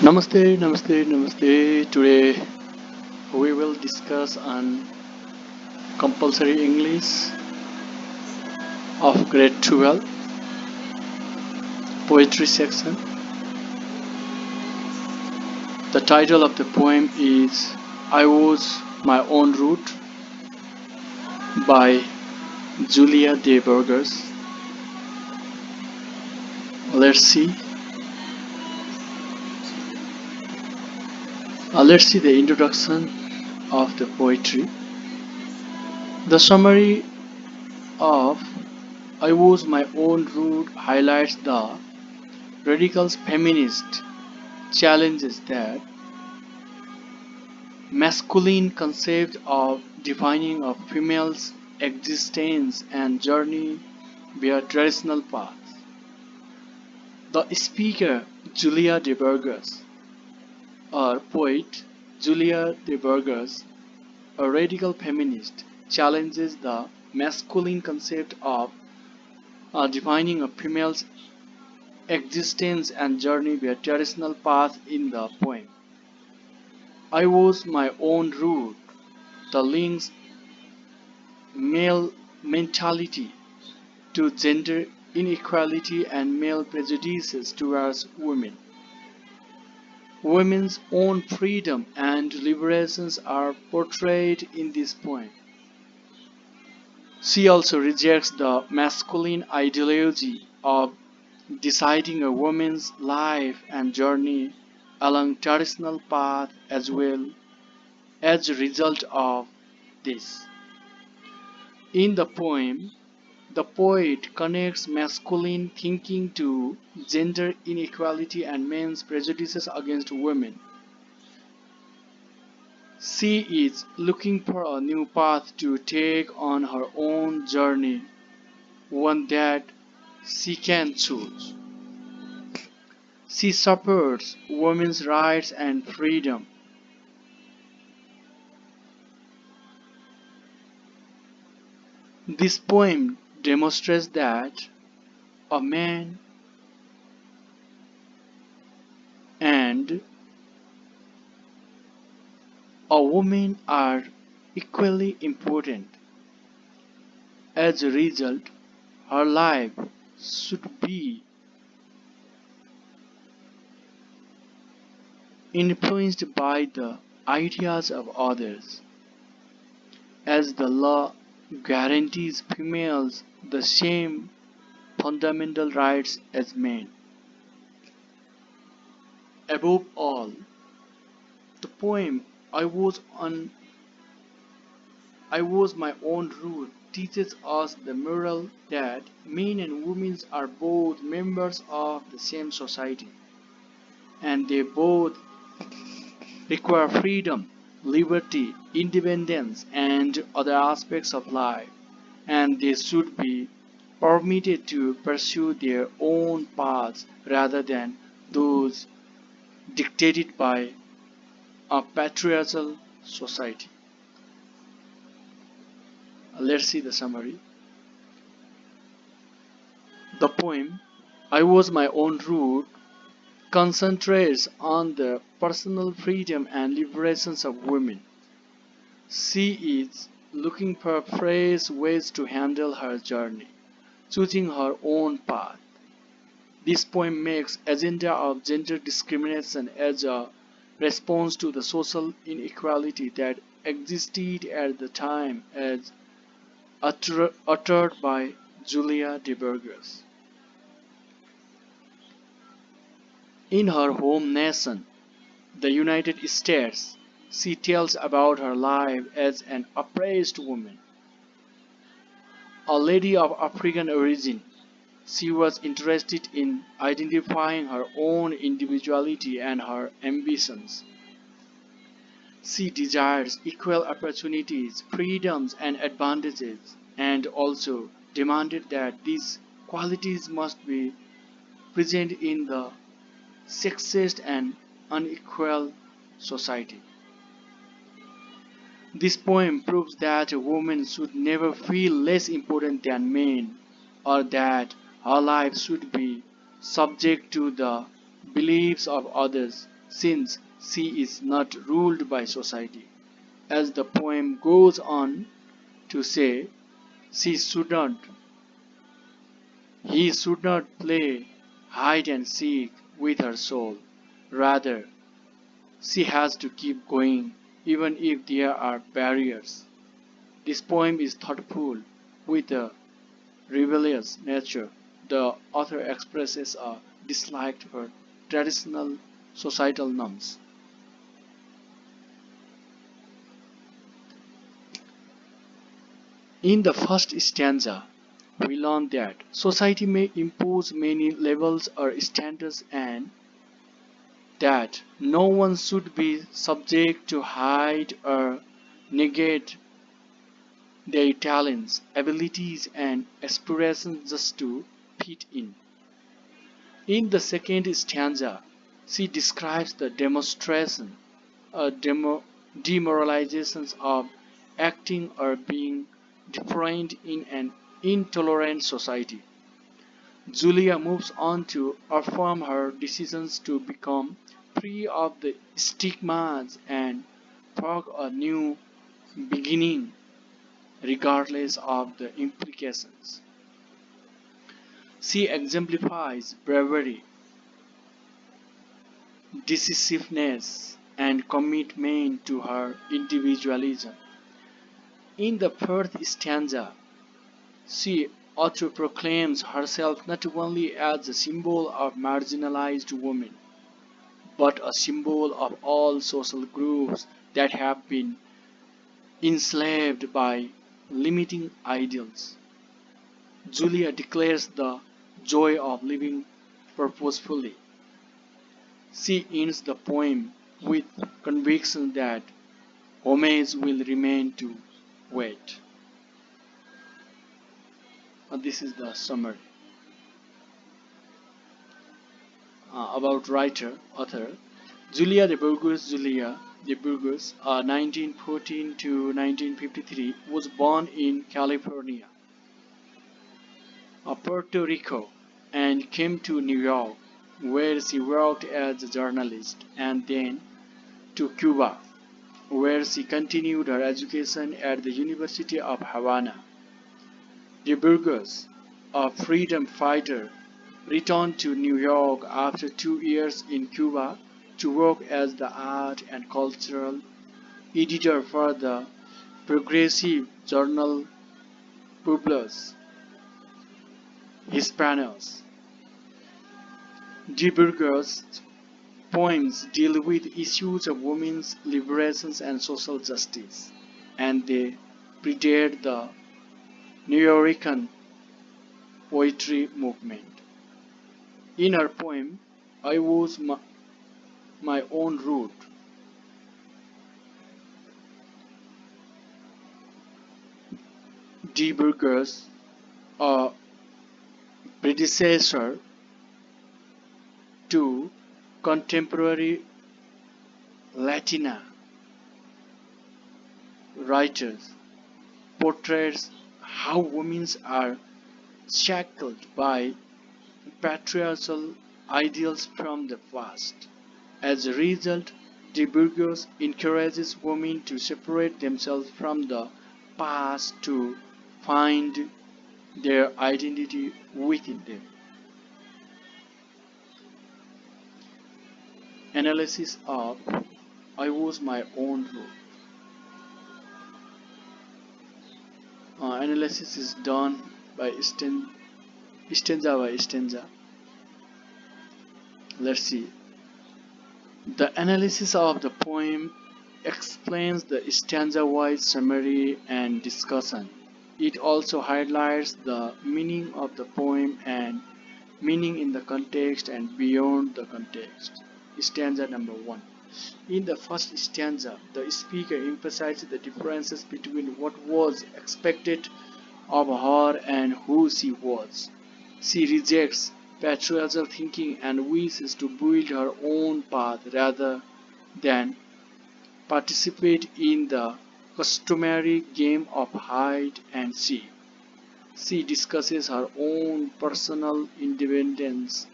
Namaste, namaste, namaste. Today we will discuss on compulsory English of grade 12 poetry section. The title of the poem is I Was My Own Route by Julia de Burgos. Let's see. Let's see the introduction of the poetry. The summary of I Was My Own Route highlights the radical feminist challenges that masculine concept of defining a female's existence and journey via traditional paths. The speaker, Julia de Burgos, or poet Julia de Burgos, a radical feminist, challenges the masculine concept of defining a female's existence and journey via traditional paths in the poem. I was my own route. The links male mentality to gender inequality and male prejudices towards women. Women's own freedom and liberations are portrayed in this poem. She also rejects the masculine ideology of deciding a woman's life and journey along traditional path as well as a result of this. In the poem, the poet connects masculine thinking to gender inequality and men's prejudices against women. She is looking for a new path to take on her own journey, one that she can choose. She supports women's rights and freedom. This poem demonstrates that a man and a woman are equally important. As a result, her life should be influenced by the ideas of others, as the law guarantees females the same fundamental rights as men. Above all, the poem I was my own route teaches us the moral that men and women are both members of the same society and they both require freedom, liberty, independence, and other aspects of life, and they should be permitted to pursue their own paths rather than those dictated by a patriarchal society. Let's see the summary. The poem, I Was My Own Route, concentrates on the personal freedom and liberations of women. She is looking for fresh ways to handle her journey, choosing her own path. This poem makes agenda of gender discrimination as a response to the social inequality that existed at the time as uttered by Julia de Burgos. In her home nation, the United States, she tells about her life as an oppressed woman. A lady of African origin, she was interested in identifying her own individuality and her ambitions. She desires equal opportunities, freedoms, and advantages, and also demanded that these qualities must be present in the sexist and unequal society. This poem proves that a woman should never feel less important than men, or that her life should be subject to the beliefs of others. since she is not ruled by society. As the poem goes on to say, she should not, he should not play hide and seek with her soul. Rather, she has to keep going even if there are barriers. This poem is thoughtful with a rebellious nature. The author expresses a dislike for traditional societal norms. In the first stanza, we learn that society may impose many levels or standards and that no one should be subject to hide or negate their talents, abilities, and aspirations just to fit in. In the second stanza, she describes the demonstration or demoralizations of acting or being different in an intolerant society. Julia moves on to affirm her decisions to become free of the stigmas and forge a new beginning regardless of the implications. She exemplifies bravery, decisiveness, and commitment to her individualism. In the fourth stanza, she auto-proclaims herself not only as a symbol of marginalized women, but a symbol of all social groups that have been enslaved by limiting ideals. Julia declares the joy of living purposefully. She ends the poem with conviction that homage will remain to wait. This is the summary. About writer, author, Julia de Burgos. Julia de Burgos, 1914 to 1953, was born in California, Puerto Rico, and came to New York, where she worked as a journalist, and then to Cuba, where she continued her education at the University of Havana. De Burgos, a freedom fighter, returned to New York after 2 years in Cuba to work as the art and cultural editor for the progressive journal Pueblos Hispanos. De Burgos' poems deal with issues of women's liberation and social justice, and they predate the Nuyorican poetry movement. In her poem, I Was My Own Root, De Burgos, a predecessor to contemporary Latina writers, portrays how women are shackled by patriarchal ideals from the past. As a result, de Burgos encourages women to separate themselves from the past to find their identity within them. Analysis of I Was My Own Root. Analysis is done by stanza by stanza. Let's see. The analysis of the poem explains the stanza-wise summary and discussion. It also highlights the meaning of the poem and meaning in the context and beyond the context. Stanza number 1. In the first stanza, the speaker emphasizes the differences between what was expected of her and who she was. She rejects patriarchal thinking and wishes to build her own path rather than participate in the customary game of hide and seek. She discusses her own personal independence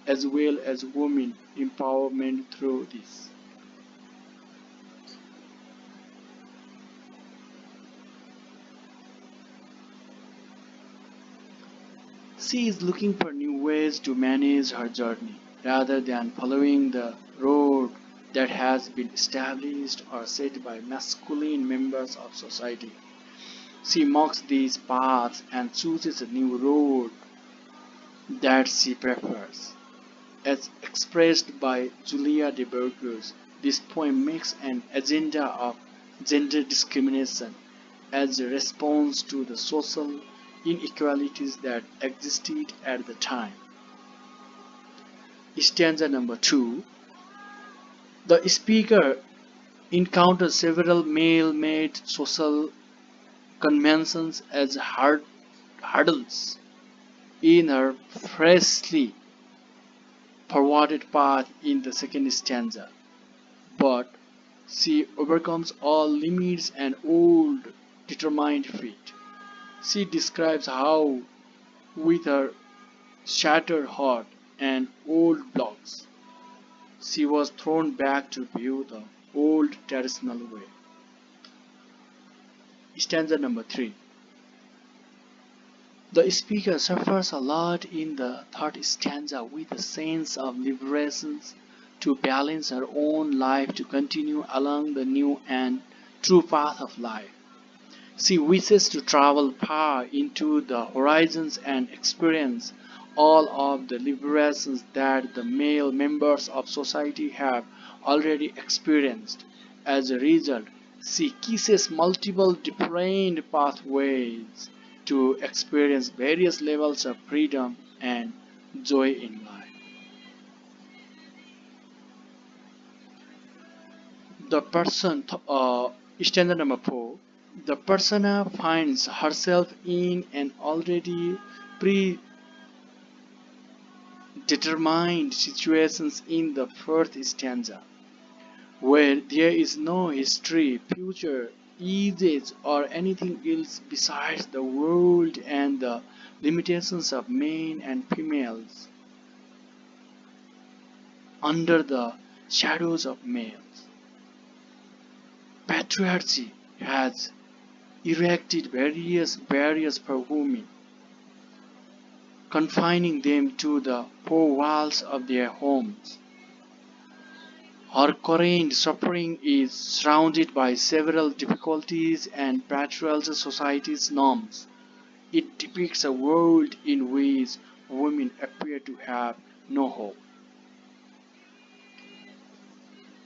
as well as women empowerment through this. She is looking for new ways to manage her journey rather than following the road that has been established or set by masculine members of society. She mocks these paths and chooses a new road that she prefers. As expressed by Julia de Burgos, this poem makes an agenda of gender discrimination as a response to the social inequalities that existed at the time. Stanza number 2. The speaker encounters several male-made social conventions as hurdles in her freshly forwarded path in the second stanza, but she overcomes all limits and old determined feet. She describes how, with her shattered heart and old blocks, she was thrown back to view the old traditional way. Stanza number 3. The speaker suffers a lot in the third stanza with a sense of liberation to balance her own life to continue along the new and true path of life. She wishes to travel far into the horizons and experience all of the liberations that the male members of society have already experienced. As a result, she kisses multiple different pathways to experience various levels of freedom and joy in life. The person, Stanza number 4. The persona finds herself in an already predetermined situations in the fourth stanza, where there is no history, future, ages, or anything else besides the world and the limitations of men and females under the shadows of males. Patriarchy has erected various barriers for women, confining them to the four walls of their homes. Her current suffering is surrounded by several difficulties and patriarchal society's norms. It depicts a world in which women appear to have no hope.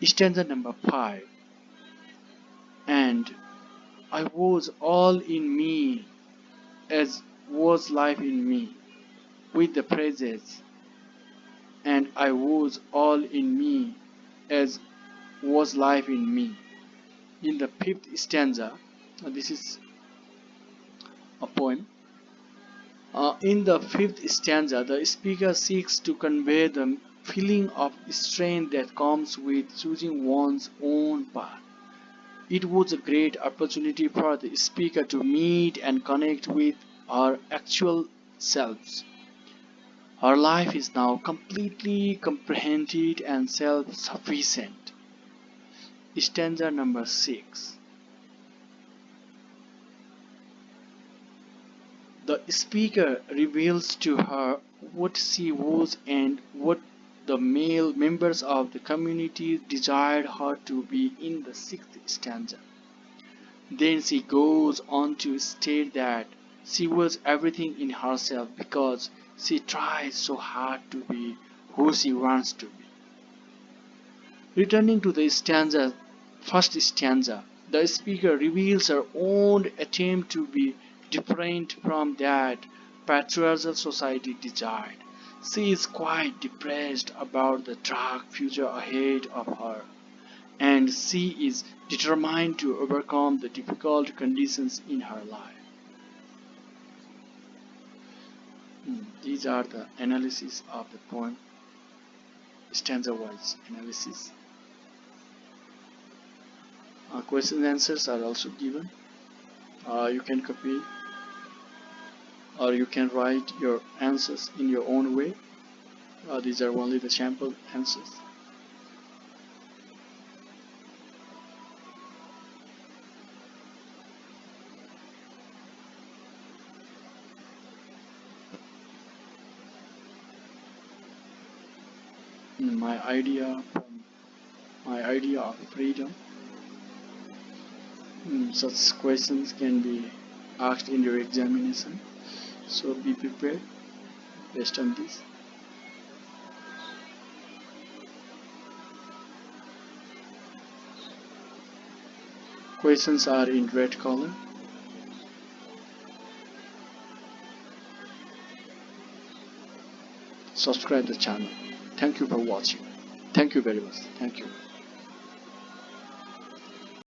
Stanza number 5. And I was all in me as was life in me, with the phrases, and I was all in me as was life in me. In the fifth stanza, this is a poem. In the fifth stanza, the speaker seeks to convey the feeling of strain that comes with choosing one's own path. It was a great opportunity for the speaker to meet and connect with her actual selves. Her life is now completely comprehended and self-sufficient. Stanza number 6. The speaker reveals to her what she was and what the male members of the community desired her to be in the sixth stanza. Then she goes on to state that she was everything in herself because she tries so hard to be who she wants to be. Returning to the first stanza, the speaker reveals her own attempt to be different from that patriarchal society desired. She is quite depressed about the dark future ahead of her, and she is determined to overcome the difficult conditions in her life. These are the analysis of the poem, stanza-wise analysis. Question and answers are also given. You can copy or you can write your answers in your own way. These are only the sample answers. My idea of freedom. Such questions can be asked in your examination, so be prepared based on this. Questions are in red color. Subscribe the channel. Thank you for watching. Thank you very much. Thank you.